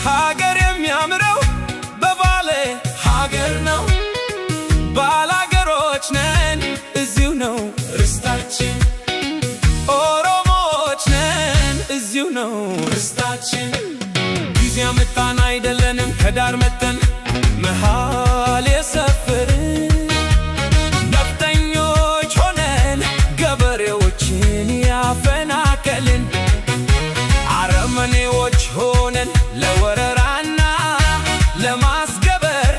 ሀገር የሚያምረው በባሌ ሀገር ነው። ባላገሮች ነን እዚሁ ነው ርስታችን። ኦሮሞዎች ነን እዚሁ ነው ርስታችን። ጊዜ አመጣን አይደለንም ከዳር መተን መሃል የሰፈርን ነፍጠኞች ሆነን ገበሬዎችን ያፈናቀልን አረመኔዎች ሆነን ለወረራና ለማስገበር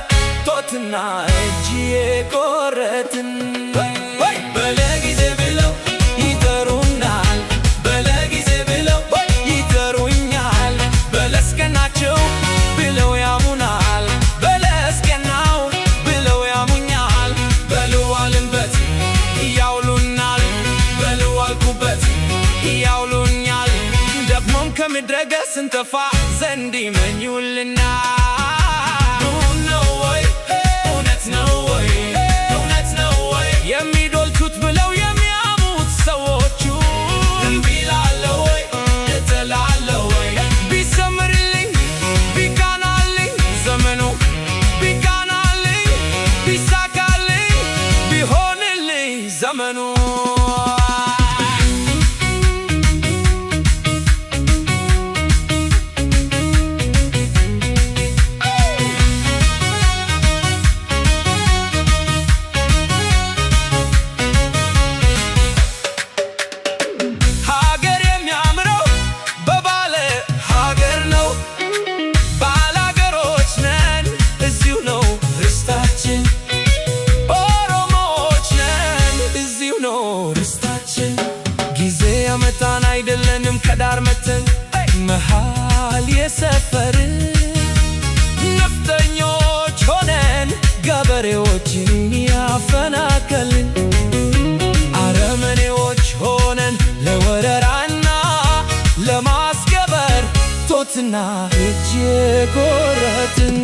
ጦትና እጅ የቆረጥን በለጊዜ ብለው ይጠሩናል፣ በለጊዜ ብለው ይጠሩኛል። በለስቀናቸው ብለው ያሙናል፣ በለስቀናው ብለው ያሙኛል። በልዋልንበት ያውሉናል፣ በልዋልኩበት ያውሉኛል። ደግሞም ከምድረ ገጽ ስንጠፋ ዘንድ ይመኙልናል። የሚዶልቱት ብለው የሚያሙት ሰዎቹ እምቢ እላለሁ ወይ እጥላለሁ ወይ? ቢሰምርልኝ ቢቃናልኝ ዘመኑ ቢቃናልኝ ቢሳካልኝ ቢሆንልኝ ዘመኑ መጣን አይደለንም ከዳር መተን መሃል የሰፈርን ነፍጠኞች ሆነን ገበሬዎችን ያፈናቀልን አረመኔዎች ሆነን ለወረራና ለማስገበር ጦትና እጅ የቆረጥን